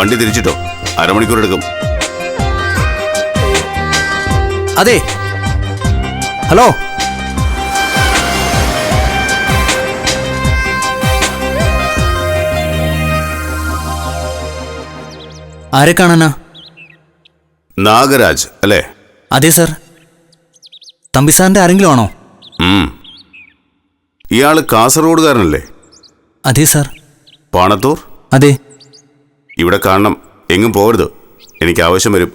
വണ്ടി തിരിച്ചിട്ടോ, അരമണിക്കൂർ എടുക്കും. അതെ, ഹലോ. ആരെ കാണാനാ? നാഗരാജ് അല്ലേ? അതെ സർ. തമ്പിസാറിന്റെ ആരെങ്കിലും ആണോ? ഇയാള് കാസർഗോഡുകാരനല്ലേ? അതെ സർ. പാണത്തൂർ? അതെ. ഇവിടെ കാണണം, എങ്ങും പോകരുത്, എനിക്ക് ആവശ്യം വരും.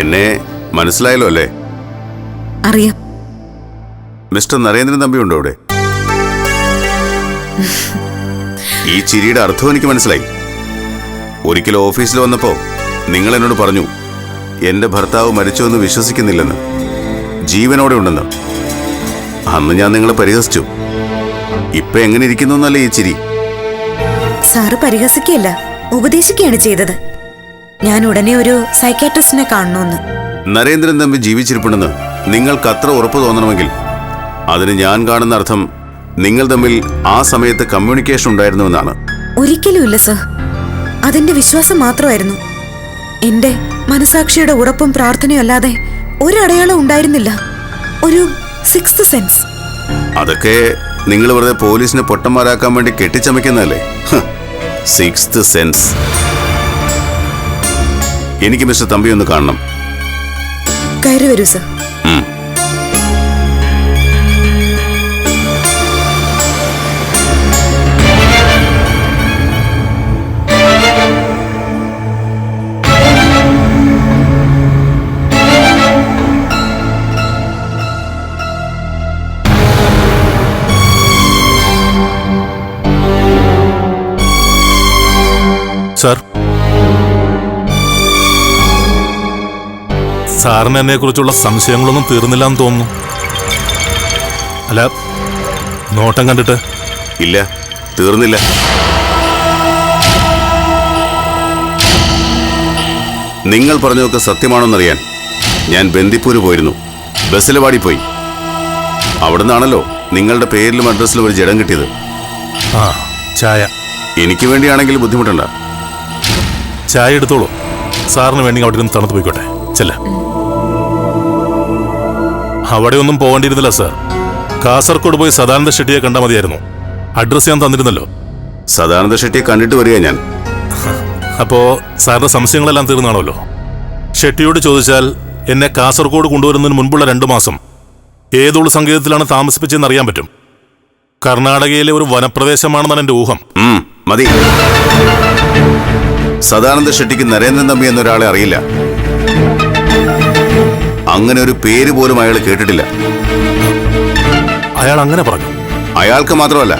എന്നെ മനസ്സിലായല്ലോ അല്ലേ? അറിയാം. മിസ്റ്റർ നരേന്ദ്രൻ തമ്പി ഉണ്ടോ ഇവിടെ? ഈ ചിരിയുടെ അർത്ഥം എനിക്ക് മനസ്സിലായി. ഒരിക്കൽ ഓഫീസിൽ വന്നപ്പോ നിങ്ങൾ എന്നോട് പറഞ്ഞു എന്റെ ഭർത്താവ് മരിച്ചുവെന്ന് വിശ്വസിക്കുന്നില്ലെന്ന്, ജീവനോടെ ഉണ്ടെന്ന്. അന്ന് ഞാൻ നിങ്ങളെ പരിഹസിച്ചു. ഇപ്പൊ എങ്ങനെ ഇരിക്കുന്നു എന്നല്ലേ ഈ ചിരി? സാറ് പരിഹസിക്കുകയല്ല, ഉപദേശിക്കുകയാണ് ചെയ്തത്. ഞാൻ ഉടനെ ഒരു സൈക്കാട്രിസ്റ്റിനെ കാണണമെന്ന്. നരേന്ദ്രൻ തമ്പി ജീവിച്ചിരിപ്പുണ്ടെന്ന് നിങ്ങൾക്ക് അത്ര ഉറപ്പ് തോന്നണമെങ്കിൽ അതിന് ഞാൻ കാണുന്ന അർത്ഥം നിങ്ങൾ തമ്മിൽ ആ സമയത്ത് കമ്മ്യൂണിക്കേഷൻ ഉണ്ടായിരുന്നുവെന്നാണ്. ഒരിക്കലും ഇല്ല സർ, അതെന്റെ വിശ്വാസം മാത്രമായിരുന്നു. എന്റെ മനസാക്ഷിയുടെ ഉറപ്പും പ്രാർത്ഥനയും അല്ലാതെ ഒരടയാളം ഉണ്ടായിരുന്നില്ല. ഒരു സിക്സ്ത് സെൻസ്. അതൊക്കെ നിങ്ങൾ വെറുതെ പോലീസിനെ പൊട്ടന്മാരാക്കാൻ വേണ്ടി കെട്ടിച്ചമയ്ക്കുന്നതല്ലേ? Sixth sense. എനിക്ക് മിസ്റ്റർ തമ്പി ഒന്ന് കാണണം. കയറി വരൂ സർ. സാർ, സാറിന് എന്നെ കുറിച്ചുള്ള സംശയങ്ങളൊന്നും തീർന്നില്ല എന്ന് തോന്നുന്നു. അല്ല, നോട്ടം കണ്ടിട്ട്? ഇല്ല, തീർന്നില്ല. നിങ്ങൾ പറഞ്ഞതൊക്കെ സത്യമാണോന്നറിയാൻ ഞാൻ ബന്ദിപ്പൂര് പോയിരുന്നു. ബസ്സിലവാടി പോയി. അവിടുന്നാണല്ലോ നിങ്ങളുടെ പേരിലും അഡ്രസ്സിലും ഒരു ജഡം കിട്ടിയത്. ആ, ചായ. എനിക്ക് വേണ്ടിയാണെങ്കിൽ ബുദ്ധിമുട്ടണ്ട. ചായ എടുത്തോളൂ. സാറിന് വേണ്ടി അവിടെ നിന്ന് തണുത്ത് പോയിക്കോട്ടെ. ചെല്ല. അവിടെ ഒന്നും പോകേണ്ടിയിരുന്നില്ല സാർ. കാസർഗോഡ് പോയി സദാനന്ദ ഷെട്ടിയെ കണ്ടാൽ മതിയായിരുന്നു. അഡ്രസ് ഞാൻ തന്നിരുന്നല്ലോ. സദാനന്ദ ഷെട്ടിയെ കണ്ടിട്ട് വരിക ഞാൻ. അപ്പോ സാറിന്റെ സംശയങ്ങളെല്ലാം തീർന്നാണല്ലോ. ഷെട്ടിയോട് ചോദിച്ചാൽ എന്നെ കാസർഗോഡ് കൊണ്ടുവരുന്നതിന് മുൻപുള്ള 2 മാസം ഏതോളു സങ്കേതത്തിലാണ് താമസിപ്പിച്ചതെന്ന് അറിയാൻ പറ്റും. കർണാടകയിലെ ഒരു വനപ്രദേശമാണെന്നാണ് എന്റെ ഊഹം. മതി. സദാനന്ദ ഷെട്ടിക്ക് നരേന്ദ്രൻ തമ്പി എന്നൊരാളെ അറിയില്ല. അങ്ങനെ ഒരു പേര് പോലും അയാൾ കേട്ടിട്ടില്ല. അയാൾ അങ്ങനെ പറഞ്ഞു? അയാൾക്ക് മാത്രമല്ല,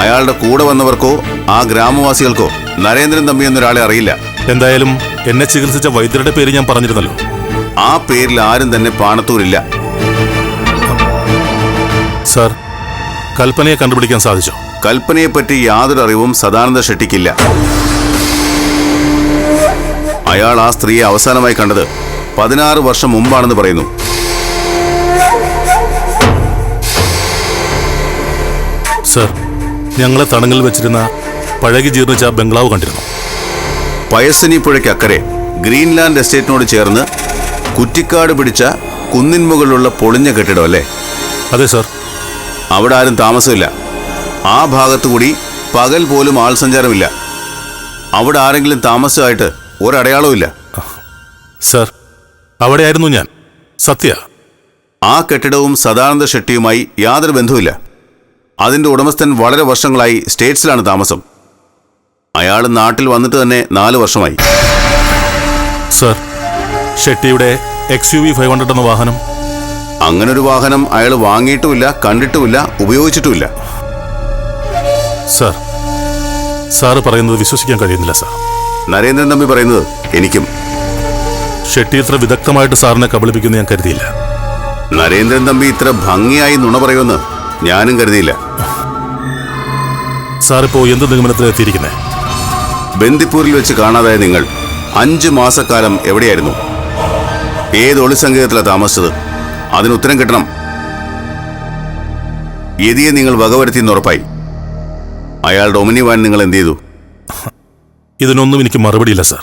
അയാളുടെ കൂടെ വന്നവർക്കോ ആ ഗ്രാമവാസികൾക്കോ നരേന്ദ്രൻ തമ്പി എന്നൊരാളെ അറിയില്ല. എന്തായാലും എന്നെ ചികിത്സിച്ച വൈദ്യരുടെ പേര് ഞാൻ പറഞ്ഞിരുന്നല്ലോ. ആ പേരിൽ ആരും തന്നെ പാണത്തൂരില്ല. സാർ, കൽപ്പനയെ കണ്ടുപിടിക്കാൻ സാധിച്ചോ? കൽപ്പനയെപ്പറ്റി യാതൊരു അറിവും സദാനന്ദ ഷെട്ടിക്കില്ല. അയാൾ ആ സ്ത്രീയെ അവസാനമായി കണ്ടത് 16 വർഷം മുമ്പാണെന്ന് പറയുന്നു. സർ, ഞങ്ങളെ തടങ്കൽ വെച്ചിരുന്ന പഴകി ജീർണിച്ച ബംഗ്ലാവ് കണ്ടിരുന്നു. പയസ്സനി പുഴയ്ക്ക് അക്കരെ ഗ്രീൻലാൻഡ് എസ്റ്റേറ്റിനോട് ചേർന്ന് കുറ്റിക്കാട് പിടിച്ച കുന്നിൻ മുകളിലുള്ള പൊളിഞ്ഞ കെട്ടിടം അല്ലേ? അതെ സർ. അവിടെ ആരും താമസമില്ല. ആ ഭാഗത്തുകൂടി പകൽ പോലും ആൾ സഞ്ചാരമില്ല. അവിടെ ആരെങ്കിലും താമസമായിട്ട് ഒരടയാളവുമില്ല. സർ, അവിടെയായിരുന്നു ഞാൻ. സത്യ. ആ കെട്ടിടവും സദാനന്ദ ഷെട്ടിയുമായി യാതൊരു ബന്ധവുമില്ല. അതിൻ്റെ ഉടമസ്ഥൻ വളരെ വർഷങ്ങളായി സ്റ്റേറ്റ്സിലാണ് താമസം. അയാൾ നാട്ടിൽ വന്നിട്ട് തന്നെ 4 വർഷമായി. സർ, ഷെട്ടിയുടെ XUV 500 എന്ന വാഹനം? അങ്ങനൊരു വാഹനം അയാൾ വാങ്ങിയിട്ടുമില്ല, കണ്ടിട്ടുമില്ല, ഉപയോഗിച്ചിട്ടുമില്ല. സർ, സാറ് പറയുന്നത് വിശ്വസിക്കാൻ കഴിയുന്നില്ല സാർ. നരേന്ദ്രൻ തമ്പി പറയുന്നത് എനിക്കും. ഷെട്ടി ഇത്ര വിദഗ്ധമായിട്ട് സാറിനെ കബളിപ്പിക്കുന്ന ഞാൻ കരുതിയില്ല. നരേന്ദ്രൻ തമ്പി ഇത്ര ഭംഗിയായി നുണ പറയുമെന്ന് ഞാനും കരുതിയില്ല. സാറിപ്പോ എന്ത് നിഗമനത്തിലെത്തിയിരിക്കുന്നേ? ബന്ദിപ്പൂരിൽ വെച്ച് കാണാതായ നിങ്ങൾ 5 മാസക്കാലം എവിടെയായിരുന്നു? ഏത് ഒളിസങ്കേതത്തിലാണ് താമസിച്ചത്? അതിന് ഉത്തരം കിട്ടണം. യതിയെ നിങ്ങൾ വകവരുത്തിയെന്ന് ഉറപ്പായി. അയാളുടെ ഒമിനി വാൻ നിങ്ങൾ എന്ത് ചെയ്തു? ഇതിനൊന്നും എനിക്ക് മറുപടിയില്ല സാർ.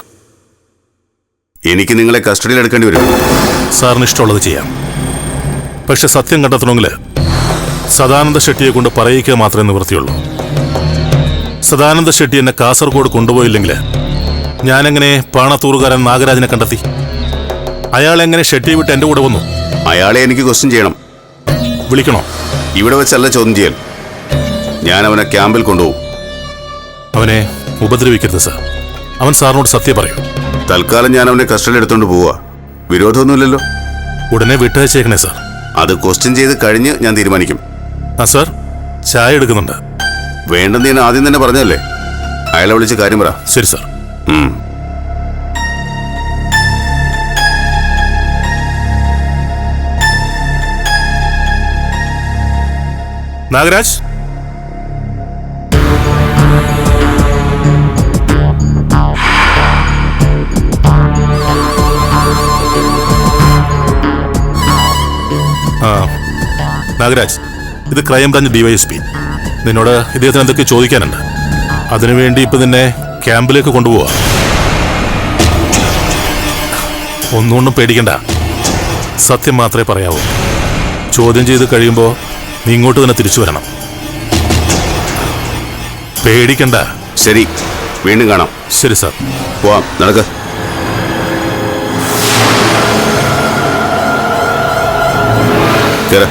എനിക്ക് നിങ്ങളെ കസ്റ്റഡിയിൽ എടുക്കേണ്ടി വരും. സാറിന് ഇഷ്ടമുള്ളത് ചെയ്യാം. പക്ഷെ സത്യം കണ്ടെത്തണമെങ്കിൽ സദാനന്ദ ഷെട്ടിയെ കൊണ്ട് പറയിക്കുക മാത്രമേ നിവൃത്തിയുള്ളൂ. സദാനന്ദ ഷെട്ടി എന്നെ കാസർഗോഡ് കൊണ്ടുപോയില്ലെങ്കിൽ ഞാനെങ്ങനെ പാണത്തൂറുകാരൻ നാഗരാജനെ കണ്ടെത്തി? അയാൾ എങ്ങനെ ഷെട്ടിയെ വിട്ട് എൻ്റെ കൂടെ വന്നു? അയാളെ എനിക്ക് ക്വസ്റ്റ്യൻ ചെയ്യണം. വിളിക്കണോ? ഇവിടെ വെച്ചല്ല ചോദ്യം ചെയ്യൽ. ഞാൻ അവനെ ക്യാമ്പിൽ കൊണ്ടുപോകും. അവനെ ഉപദ്രവിക്കരുത് സാർ. അവൻ സാറിനോട് സത്യം പറയൂ. തൽക്കാലം ഞാൻ അവനെ കസ്റ്റഡിയിൽ എടുത്തോണ്ട് പോവാ. വിരോധമൊന്നുമില്ലല്ലോ? ഉടനെ വിട്ടയച്ചേക്കണേ സാർ. അത് ക്വസ്റ്റ്യൻ ചെയ്ത് കഴിഞ്ഞ് ഞാൻ തീരുമാനിക്കും. ആ സാർ, ചായ എടുക്കുന്നുണ്ട്. വേണ്ടെന്ന് ഞാൻ ആദ്യം തന്നെ പറഞ്ഞല്ലേ. അയാളെ വിളിച്ച് കാര്യം പറ. ശരി സാർ. നാഗരാജ്, നാഗരാജ്, ഇത് ക്രൈംബ്രാഞ്ച് DYSP. നിന്നോട് ഇദ്ദേഹത്തിന് എന്തൊക്കെ ചോദിക്കാനുണ്ട്. അതിനുവേണ്ടി ഇപ്പൊ നിന്നെ ക്യാമ്പിലേക്ക് കൊണ്ടുപോവാ. ഒന്നുകൊണ്ടും പേടിക്കണ്ട. സത്യം മാത്രമേ പറയാവൂ. ചോദ്യം ചെയ്ത് കഴിയുമ്പോൾ നീ ഇങ്ങോട്ട് തന്നെ തിരിച്ചു വരണം. പേടിക്കണ്ട. ശരി, വീണ്ടും കാണാം. ശരി സാർ. പോവാം, നടക്ക. കേറ.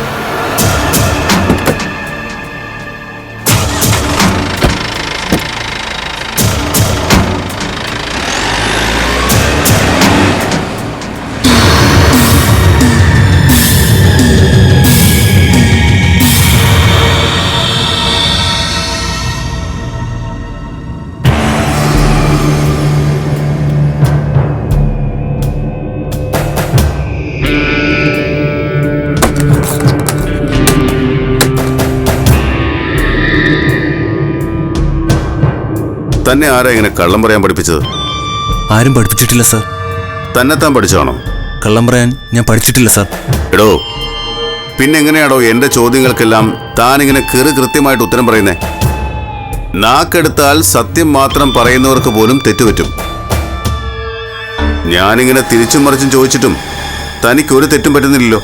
തന്നെ ആരാ ഇങ്ങനെ കള്ളം പറയാൻ പഠിപ്പിച്ചത്? ആരും പഠിപ്പിച്ചിട്ടില്ല സാർ. തന്നെത്താൻ പഠിച്ചതാണോ? കള്ളം പറയാൻ ഞാൻ പഠിച്ചിട്ടില്ല സാർ. എടോ, പിന്നെങ്ങനെയാടോ എന്റെ ചോദ്യങ്ങൾക്കെല്ലാം താനിങ്ങനെ കൃത്യമായിട്ട് ഉത്തരം പറയുന്നേ? നാക്കെടുത്താൽ സത്യം മാത്രം പറയുന്നവർക്ക് പോലും തെറ്റുപറ്റും. ഞാനിങ്ങനെ തിരിച്ചും മറിച്ചും ചോദിച്ചിട്ടും തനിക്കൊരു തെറ്റും പറ്റുന്നില്ലല്ലോ.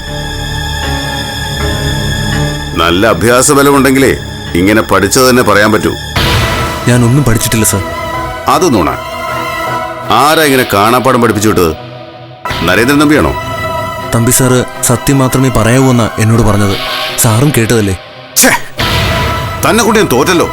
നല്ല അഭ്യാസ ബലമുണ്ടെങ്കിലേ ഇങ്ങനെ പഠിച്ചത് തന്നെ പറയാൻ പറ്റൂ. ഞാനൊന്നും പഠിച്ചിട്ടില്ല സാർ. അത് നുണ. ആരാ ഇങ്ങനെ കാണാപ്പാടം പഠിപ്പിച്ചു വിട്ടത്? നരേന്ദ്രൻ തമ്പിയാണോ? തമ്പി സാറ് സത്യം മാത്രമേ പറയാവൂ എന്നാ എന്നോട് പറഞ്ഞത്. സാറും കേട്ടതല്ലേ? തന്നെ കൂടി ഞാൻ തോറ്റല്ലോ.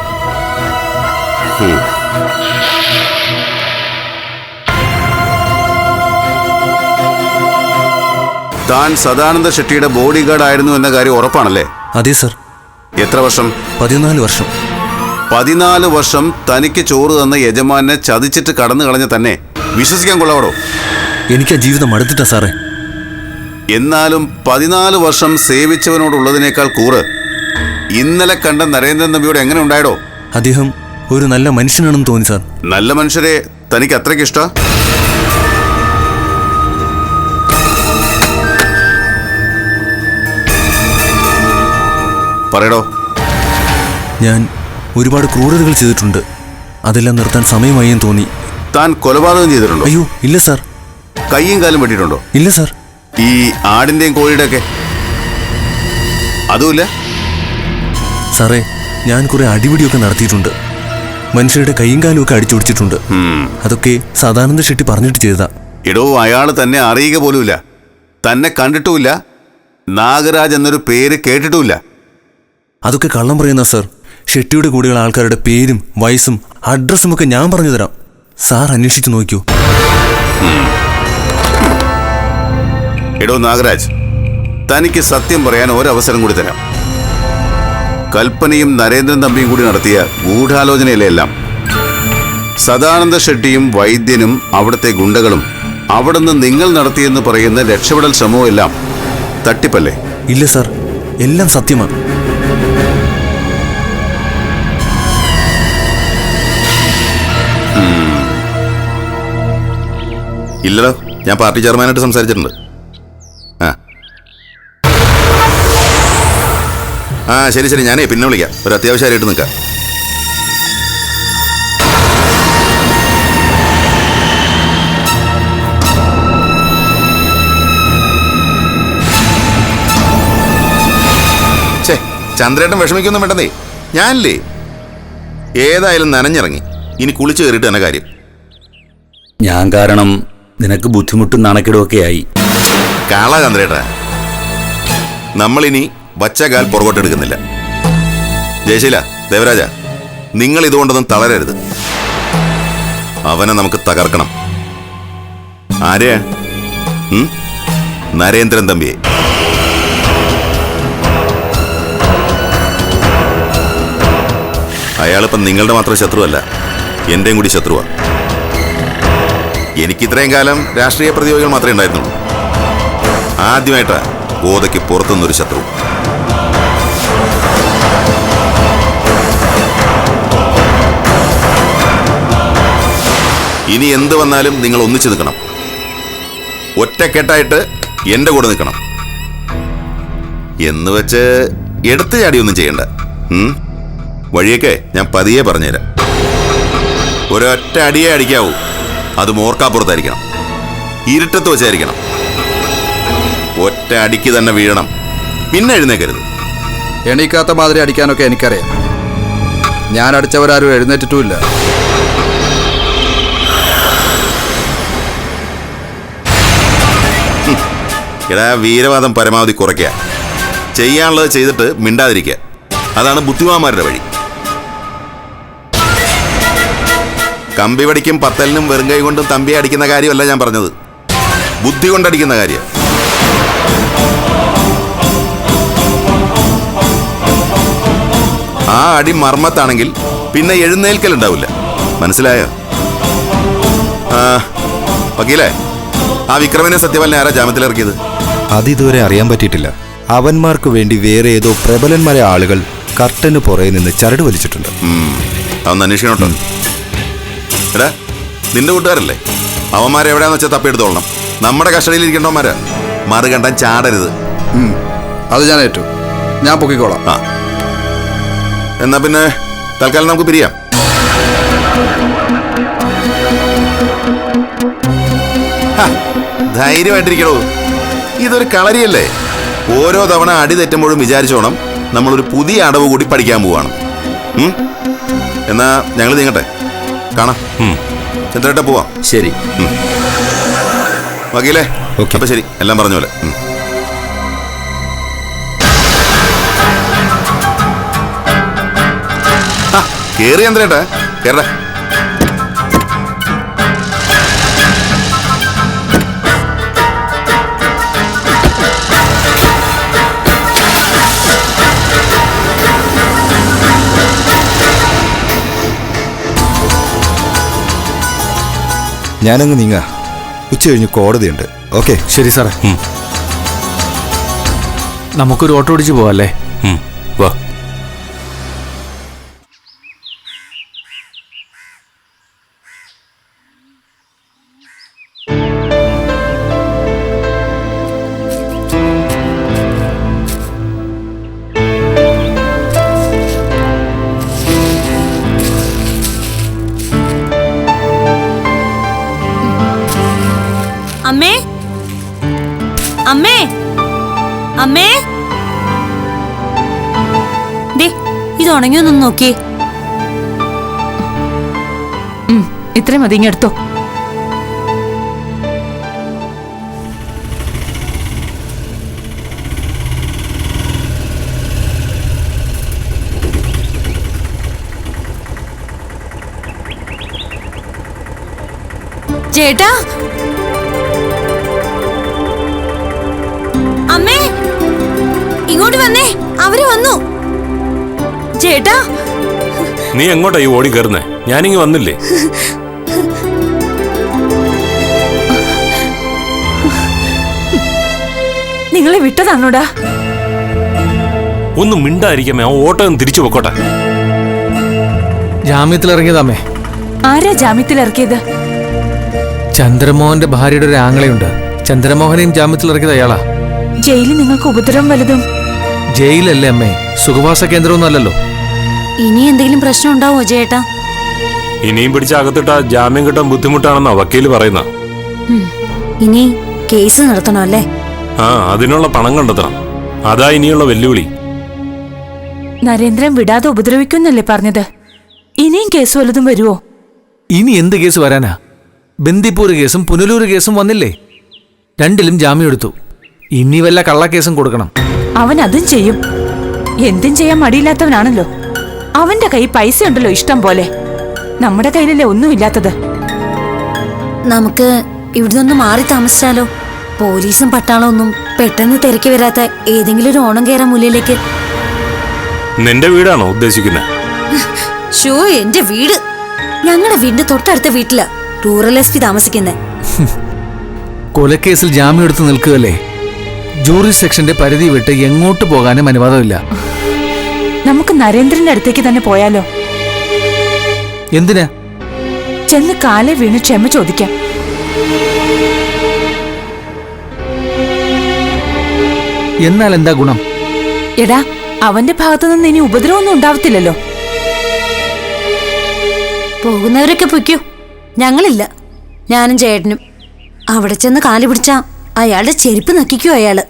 താൻ സദാനന്ദ ഷെട്ടിയുടെ ബോഡി ഗാർഡ് ആയിരുന്നു എന്ന കാര്യം ഉറപ്പാണല്ലേ? അതെ സാർ. എത്ര വർഷം? 14 വർഷം. 14 വർഷം തനിക്ക് ചോറ് തന്ന യജമാനെ ചതിച്ചിട്ട് കടന്നു കളഞ്ഞ തന്നെ വിശ്വസിക്കാൻ കൊള്ളാവടോ? എനിക്ക് ആ ജീവിതം മടുത്തിട്ടാ സാറേ. എന്നാലും 14 വർഷം സേവിച്ചവനോടുള്ളതിനേക്കാൾ കൂറ് ഇന്നലെ കണ്ട നരേന്ദ്രൻ തമ്പിയോട് എങ്ങനെ ഉണ്ടായടോ? അദ്ദേഹം ഒരു നല്ല മനുഷ്യനാണെന്ന് തോന്നി സാർ. നല്ല മനുഷ്യരെ തനിക്ക് അത്രയ്ക്ക് ഇഷ്ട? പറയടോ. ഞാൻ ഒരുപാട് ക്രൂരതകൾ ചെയ്തിട്ടുണ്ട്. അതെല്ലാം നിർത്താൻ സമയമായി എന്ന് തോന്നി. താൻ കൊലപാതകം ചെയ്തിട്ടുണ്ടോ? അയ്യോ ഇല്ല സാർ. കയ്യും കാലും വെട്ടിയിട്ടുണ്ടോ? ഇല്ല സാർ. ഈ ആടിന്റെയും കോഴിയുടെ ഒക്കെ? അതുമില്ല സാറേ. ഞാൻ കുറെ അടിപിടിയൊക്കെ നടത്തിയിട്ടുണ്ട്. മനുഷ്യരുടെ കൈയും കാലും ഒക്കെ അടിച്ചൊടിച്ചിട്ടുണ്ട്. അതൊക്കെ സദാനന്ദ ഷെട്ടി പറഞ്ഞിട്ട് ചെയ്തതാ. എടോ, അയാള് തന്നെ അറിയുക പോലുമില്ല, തന്നെ കണ്ടിട്ടുമില്ല, നാഗരാജ് എന്നൊരു പേര് കേട്ടിട്ടുമില്ല. അതൊക്കെ കള്ളം പറയുന്ന സാർ. ഷെട്ടിയുടെ കൂടെയുള്ള ആൾക്കാരുടെ പേരും വയസ്സും അഡ്രസ്സും ഒക്കെ ഞാൻ പറഞ്ഞു തരാം. സാർ അന്വേഷിച്ചു നോക്കൂ. എടോ നാഗരാജ്, തനിക്ക് സത്യം പറയാൻ ഒരവസരം കൂടി തരാം. കൽപ്പനയും നരേന്ദ്രൻ തമ്പിയും കൂടി നടത്തിയ ഗൂഢാലോചനയല്ലേ എല്ലാം? സദാനന്ദ ഷെട്ടിയും വൈദ്യനും അവിടുത്തെ ഗുണ്ടകളും അവിടുന്ന് നിങ്ങൾ നടത്തിയെന്ന് പറയുന്ന രക്ഷപ്പെടൽ ശ്രമവും എല്ലാം തട്ടിപ്പല്ലേ? ഇല്ല സാർ, എല്ലാം സത്യമാണ്. ഇല്ലല്ലോ, ഞാൻ പാർട്ടി ചെയർമാനായിട്ട് സംസാരിച്ചിട്ടുണ്ട്. ആ ശരി ശരി, ഞാനേ പിന്നെ വിളിക്കാം. ഒരു അത്യാവശ്യമായിട്ട് നിൽക്കാം. ചന്ദ്രേട്ടൻ വിഷമിക്കൊന്നും വേണ്ടതേ, ഞാനില്ലേ. ഏതായാലും നനഞ്ഞിറങ്ങി, ഇനി കുളിച്ചു കയറിയിട്ട് തന്നെ കാര്യം. ഞാൻ കാരണം നിനക്ക് ബുദ്ധിമുട്ടും നാണക്കേടുമൊക്കെ ആയി. കാള ചന്ദ്രേട്ടാ, നമ്മളിനി വച്ചകാൽ പുറകോട്ടെടുക്കുന്നില്ല. ജയശീല, ദേവരാജ, നിങ്ങൾ ഇതുകൊണ്ടൊന്നും തളരരുത്. അവനെ നമുക്ക് തകർക്കണം. ആരെയാ? നരേന്ദ്രൻ തമ്പിയെ. അയാളിപ്പം നിങ്ങളുടെ മാത്രം ശത്രുവല്ല, എന്റെയും കൂടി ശത്രുവാ. എനിക്കിത്രയും കാലം രാഷ്ട്രീയ പ്രതിയോഗികൾ മാത്രമേ ഉണ്ടായിരുന്നുള്ളൂ. ആദ്യമായിട്ടാ ഗോതയ്ക്ക് പുറത്തുനിന്നൊരു ശത്രു. ഇനി എന്ത് വന്നാലും നിങ്ങൾ ഒന്നിച്ചു നിൽക്കണം. ഒറ്റക്കെട്ടായിട്ട് എന്റെ കൂടെ നിൽക്കണം. എന്ന് വെച്ച് എടുത്തു ചാടിയൊന്നും ചെയ്യണ്ട. വഴിയൊക്കെ ഞാൻ പതിയെ പറഞ്ഞുതരാം. ഒരൊറ്റ അടിയെ അടിക്കാവൂ, അത് മോർക്കാപ്പുറത്തായിരിക്കണം, ഇരുട്ടത്ത് വെച്ചായിരിക്കണം. ഒറ്റ അടിക്ക് തന്നെ വീഴണം, പിന്നെ എഴുന്നേക്കരുത്. എണീക്കാത്ത മാതിരി അടിക്കാനൊക്കെ എനിക്കറിയാം. ഞാൻ അടിച്ചവരാരും എഴുന്നേറ്റിട്ടുമില്ല. എടാ, വീരവാദം പരമാവധി കുറയ്ക്കുക. ചെയ്യാനുള്ളത് ചെയ്തിട്ട് മിണ്ടാതിരിക്കുക. അതാണ് ബുദ്ധിമാന്മാരുടെ വഴി. കമ്പി വടിക്കും പത്തലിനും വെറും കൈ കൊണ്ടും തമ്പിയെ അടിക്കുന്ന കാര്യമല്ല ഞാൻ പറഞ്ഞത്, ബുദ്ധി കൊണ്ടടിക്കുന്ന കാര്യം. ആ അടി മർമ്മത്താണെങ്കിൽ പിന്നെ എഴുന്നേൽക്കലുണ്ടാവില്ല. മനസ്സിലായോ? വക്കീലേ, ആ വിക്രമനെ സത്യപാലനെ ആരാ ജാമ്യത്തിലിറക്കിയത്? അതിതുവരെ അറിയാൻ പറ്റിയിട്ടില്ല. അവന്മാർക്ക് വേണ്ടി വേറെ ഏതോ പ്രബലന്മാരെ ആളുകൾ കർട്ടന് പുറകെ നിന്ന് ചരട് വലിച്ചിട്ടുണ്ട്. അതൊന്ന് അന്വേഷിക്കണോട്ടോ. എടാ, നിന്റെ കൂട്ടുകാരല്ലേ? അവന്മാരെ എവിടെയാന്ന് വെച്ചാൽ തപ്പിയെടുത്തോളണം. നമ്മുടെ കസ്റ്റഡിയിൽ ഇരിക്കേണ്ടവന്മാരാ. മറുകണ്ടാൻ ചാടരുത്. അത് ഞാൻ ഏറ്റു. ഞാൻ പൊക്കിക്കോളാം. ആ, എന്നാ പിന്നെ തൽക്കാലം നമുക്ക് പിരിയാം. ധൈര്യമായിട്ടിരിക്കണോ, ഇതൊരു കളരിയല്ലേ. ഓരോ തവണ അടി തെറ്റുമ്പോഴും വിചാരിച്ചോണം നമ്മളൊരു പുതിയ അടവ് കൂടി പഠിക്കാൻ പോവാണ്. എന്നാ ഞങ്ങൾ നീങ്ങട്ടെ, കാണാം. ചന്ദ്രേട്ടാ പോവാം. ശരി വക്കീലേ, അപ്പൊ ശരി, എല്ലാം പറഞ്ഞ പോലെ. കേറി ചന്ദ്രേട്ടാ, കേറ. ഞാനങ്ങ് നീങ്ങാ. ഉച്ച കഴിഞ്ഞ് കോടതിയുണ്ട്. ഓക്കെ, ശരി സാറേ. നമുക്കൊരു ഓട്ടോ ഓടിച്ച് പോവാല്ലേ? വാ. അമ്മേ, അമ്മേ, അമ്മേ, ദേ ഇത് ഉണങ്ങിയൊന്നും നോക്കിയേ. ഇത്രയും മതി, ഇങ്ങെടുത്തോ. ചേട്ടാ, അമ്മേ, ഇങ്ങോട്ട് വന്നേ, അവര് വന്നു. ചേട്ടാ, നീ എങ്ങോട്ടാ ഈ ഓടി കയറുന്നേ? ഞാനിങ്ങ് വന്നില്ലേ? നിങ്ങളെ വിട്ടതാണോടാ? ഒന്നും മിണ്ടായിരിക്കാമേ, ആ ഓട്ടം തിരിച്ചു പൊക്കോട്ടെ. ജാമ്യത്തിലിറങ്ങിയതാമേ. ആരാ ജാമ്യത്തിലിറക്കിയത്? ചന്ദ്രമോഹന്റെ ഭാര്യയുടെ ഒരു ആങ്ങളയുണ്ട്. ചന്ദ്രമോഹനെയും ജാമ്യത്തിലിറക്കിയത് അയാളാ. ജയിലിൽ നിങ്ങൾക്ക് ഉപദ്രവം വലുതും? ജയിലല്ലേ അമ്മേ, സുഖവാസ കേന്ദ്രമൊന്നും അല്ലല്ലോ. ഇനി എന്തെങ്കിലും പ്രശ്നം ഉണ്ടാവോ ചേട്ടാ? ഇനിയും പിടിച്ച് അകത്തിട്ടാ ജാമ്യം കിട്ടാൻ ബുദ്ധിമുട്ടാണെന്നാ വക്കീല് പറയുന്ന. ഇനി കേസ് നടത്തണം അല്ലേ? ആ, അതിനുള്ള പണം കണ്ടെത്തണം. അതാ ഇനിയുള്ള വെല്ലുവിളി. നരേന്ദ്രൻ വിടാതെ ഉപദ്രവിക്കുന്നല്ലേ പറഞ്ഞത്? ഇനിയും കേസ് വല്ലതും വരുവോ? ഇനി എന്ത് കേസ് വരാനാ? ബന്ദിപ്പൂർ കേസും പുനലൂർ കേസും വന്നില്ലേ? രണ്ടിലും ജാമ്യം എടുത്തു. ഇനി വല്ല കള്ളക്കേസും കൊടുക്കണം. അവൻ അതും ചെയ്യും. എന്തും ചെയ്യാൻ മടിയില്ലാത്തവനാണല്ലോ. അവന്റെ കൈ പൈസ ഉണ്ടല്ലോ ഇഷ്ടം പോലെ. നമ്മുടെ കയ്യിലല്ലേ ഒന്നുമില്ലാത്തത്. നമുക്ക് ഇവിടുന്ന് മാറി താമസിച്ചാലോ? പോലീസും പട്ടാളമൊന്നും പെട്ടെന്ന് തിരക്കി വരാത്ത ഏതെങ്കിലും ഒരു ഓണം കയറാൻ മൂലയിലേക്ക്. നിന്റെ വീടാണോ ഉദ്ദേശിക്കുന്നത്? ഷോ, എന്റെ വീട്. ഞങ്ങളുടെ വീടിന്റെ തൊട്ടടുത്ത വീട്ടിലാ റൂറൽ എസ് പി താമസിക്കുന്നത്. കൊലക്കേസിൽ ജാമ്യം എടുത്ത് നിൽക്കുകയല്ലേ? ജൂറി സെക്ഷന്റെ പരിധി വിട്ട് എങ്ങോട്ട് പോകാനും അനുവാദമില്ല. നമുക്ക് നരേന്ദ്രന്റെ അടുത്തേക്ക് തന്നെ പോയാലോ? എന്തിനാ? ചെന്ന് കാലെ വീണ് ക്ഷമ ചോദിക്കാം. എന്നാൽ എന്താ ഗുണം? എടാ, അവന്റെ ഭാഗത്തുനിന്ന് ഇനി ഉപദ്രവമൊന്നും ഉണ്ടാവത്തില്ലല്ലോ. പോകുന്നവരൊക്കെ പൊയ്ക്കോ, ഞങ്ങളില്ല. ഞാനും ചേട്ടനും. അവിടെ ചെന്ന് കാല് പിടിച്ചാ അയാളുടെ ചെരുപ്പ് നക്കിക്കോ അയാള്.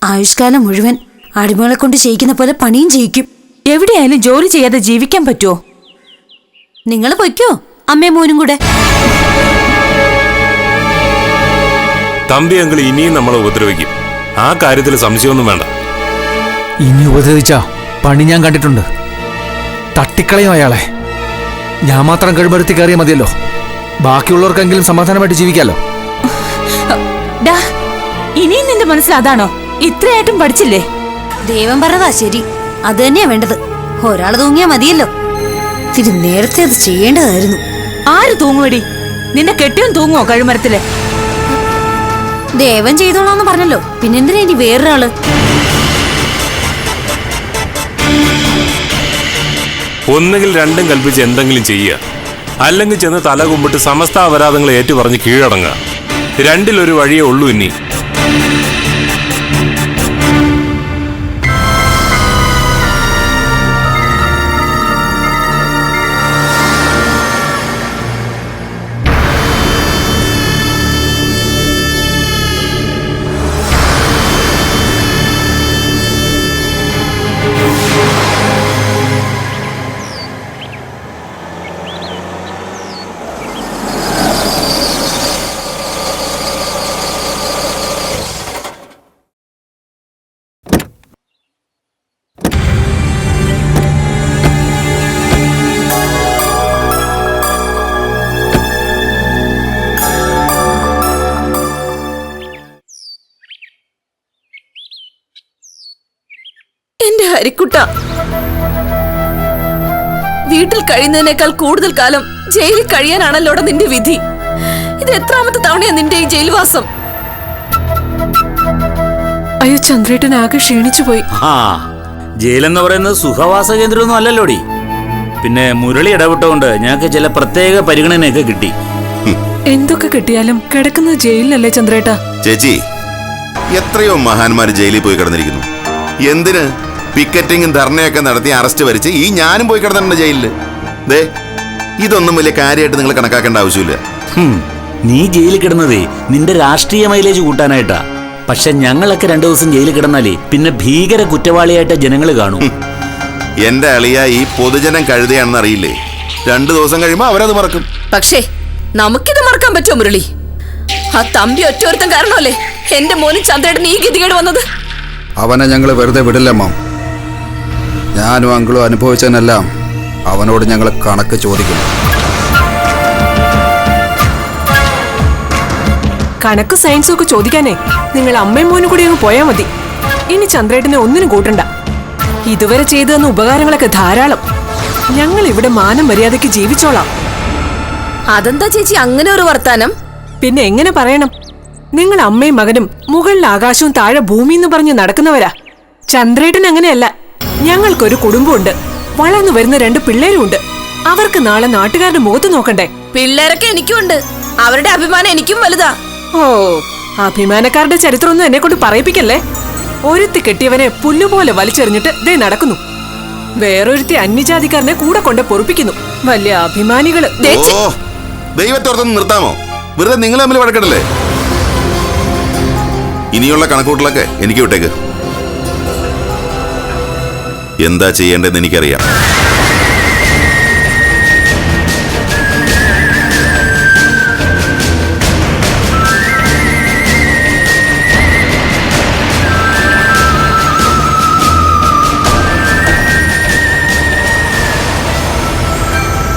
ആയുഷ്കാലം മുഴുവൻ അടിമകളെ കൊണ്ട് ചെയ്യിക്കുന്ന പോലെ പണിയും ചെയ്യിക്കും. എവിടെയായാലും ജോലി ചെയ്യാതെ ജീവിക്കാൻ പറ്റുമോ? നിങ്ങൾ പൊയ്ക്കോ, അമ്മയും മോനും കൂടെ. തമ്പി അങ്കിൾ ഇനിയും നമ്മളെ ഉപദ്രവിക്കും. ആ കാര്യത്തിൽ സംശയമൊന്നും വേണ്ട. ഇനി ഉപദ്രവിച്ചാ പണി ഞാൻ കണ്ടിട്ടുണ്ട്. തട്ടിക്കളയും അയാളെ. ഞാൻ മാത്രം കഴിവരുത്തി കയറിയാൽ മതിയല്ലോ. ബാക്കിയുള്ളവർക്കെങ്കിലും സമാധാനമായിട്ട് ജീവിക്കാലോ. ഇനിയും നിന്റെ മനസ്സിൽ അതാണോ? ഇത്രയായിട്ടും പഠിച്ചില്ലേ? ദൈവം പറഞ്ഞതാ ശരി. അത് തന്നെയാ വേണ്ടത്. ഒരാള് തൂങ്ങിയാ മതിയല്ലോ. തിരി നേരത്തെ അത് ചെയ്യേണ്ടതായിരുന്നു. ആര് തൂങ്ങുവടി? നിന്റെ കെട്ടിയും തൂങ്ങുവോ കഴിമരത്തില്? ദേവൻ ചെയ്തോളാന്ന് പറഞ്ഞല്ലോ, പിന്നെന്തിനാ ഇനി വേറൊരാള്? ഒന്നുകിൽ രണ്ടും കൽപ്പിച്ച് എന്തെങ്കിലും ചെയ്യുക, അല്ലെങ്കിൽ ചെന്ന് തല കുമ്പിട്ട് സമസ്ത അപരാധങ്ങൾ ഏറ്റുപറഞ്ഞ് കീഴടങ്ങുക. രണ്ടിലൊരു വഴിയേ ഉള്ളൂ ഇനി. എന്റെ ഹരിക്കുട്ട, വീട്ടിൽ കഴിയുന്നതിനേക്കാൾ കൂടുതൽ കാലം ജയിലിൽ കഴിയാനാണല്ലോടെ നിന്റെ വിധി. ഇത് എത്രാമത്തെ തവണയാ നിന്റെ ഈ ജയിൽവാസം? അയ്യോ, ചന്ദ്രേട്ടൻ ആകെ ക്ഷീണിച്ചു പോയി. ആ, ജയിലെന്ന് പറയുന്നത് സുഖവാസ കേന്ദ്രമൊന്നും അല്ലല്ലോടി. പിന്നെ മുരളി ഇടപെട്ടുകൊണ്ട് ഞങ്ങൾക്ക് ചില പ്രത്യേക പരിഗണനയൊക്കെ കിട്ടി. എന്തൊക്കെ കിട്ടിയാലും കിടക്കുന്നത് ജയിലിലല്ലേ ചന്ദ്രേട്ട? ചേച്ചി, എത്രയോ മഹാന്മാര് ജയിലിൽ പോയി കിടന്നിരിക്കുന്നു. എന്തിന്? പിക്കറ്റിങ്ങും ധർണയൊക്കെ നടത്തി അറസ്റ്റ് വരിച്ച് ഈ ഞാനും പോയി കിടന്നിട്ടുണ്ട് ജയിലില്. ദേ, ഇതൊന്നും വലിയ കാര്യമായിട്ട് നിങ്ങൾ കണക്കാക്കേണ്ട ആവശ്യമില്ല. നീ ജയിലിൽ കിടന്നതേ നിന്റെ രാഷ്ട്രീയ മൈലേജ് കൂട്ടാനായിട്ടാ. പക്ഷെ ഞങ്ങളൊക്കെ 2 ദിവസം ജയിലിൽ കിടന്നാലേ പിന്നെ ഭീകര കുറ്റവാളിയായിട്ട് ജനങ്ങൾ കാണും. എന്റെ അളിയ ഈ പൊതുജനം കഴുതയാണെന്ന് അറിയില്ലേ? 2 ദിവസം കഴിയുമ്പോ അവരത് മറക്കും. പക്ഷേ നമുക്കിത് മറക്കാൻ പറ്റുമോ മുരളി? ആ തമ്പി ഒറ്റൊരുത്തം കാരണമല്ലേ എന്റെ മോനും ചന്ദ്രേട്ടന് ഈ ഗതികേട് വന്നത്. അവനെ ഞങ്ങൾ വെറുതെ വിടില്ല മാം. ഞാനും അങ്കിളും അനുഭവിച്ചതിനെല്ലാം അവനോട് ഞങ്ങൾ കണക്ക് ചോദിക്കും. കണക്ക് സയൻസും ഒക്കെ ചോദിക്കാനേ നിങ്ങൾ അമ്മയും മോനും കൂടി അങ്ങ് പോയാൽ മതി. ഇനി ചന്ദ്രേട്ടനെ ഒന്നിനും കൂട്ടണ്ട. ഇതുവരെ ചെയ്തു തന്ന ഉപകാരങ്ങളൊക്കെ ധാരാളം. ഞങ്ങൾ ഇവിടെ മാനം മര്യാദയ്ക്ക് ജീവിച്ചോളാം. അതെന്താ ചേച്ചി അങ്ങനെ ഒരു വർത്താനം? പിന്നെ എങ്ങനെ പറയണം? നിങ്ങൾ അമ്മയും മകനും മുകളിൽ ആകാശവും താഴെ ഭൂമി എന്ന് പറഞ്ഞ് നടക്കുന്നവരാ. ചന്ദ്രേട്ടൻ അങ്ങനെയല്ല. ഞങ്ങൾക്കൊരു കുടുംബമുണ്ട്, വളർന്നു വരുന്ന 2 പിള്ളേരും ഉണ്ട്. അവർക്ക് നാളെ നാട്ടുകാരുടെ മുഖത്ത് നോക്കണ്ടേ? പിള്ളേരൊക്കെ എനിക്കുണ്ട്, അവരുടെ അഭിമാനം എനിക്കും വലുതാ. ഓ, അഭിമാനക്കാരുടെ ചരിത്രമൊന്നും എന്നെ കൊണ്ട് പറയിപ്പിക്കല്ലേ. ഒരുത്തി കെട്ടിയവനെ പുല്ലുപോലെ വലിച്ചെറിഞ്ഞിട്ട് ദേ നടക്കുന്നു. വേറൊരുത്തി അന്യജാതിക്കാരനെ കൂടെ കൊണ്ട് പൊറുപ്പിക്കുന്നു. വലിയ അഭിമാനികള്. ദൈവത്തോർത്തൊന്ന് നിർത്താമോ? വെറുതെ നിങ്ങൾ തമ്മിൽ വഴക്കിടല്ലേ? ഇനിയുള്ള കണക്കൂട്ടലൊക്കെ എനിക്ക് വിട്ടേക്ക്. എന്താ ചെയ്യേണ്ടതെന്ന് എനിക്കറിയാം.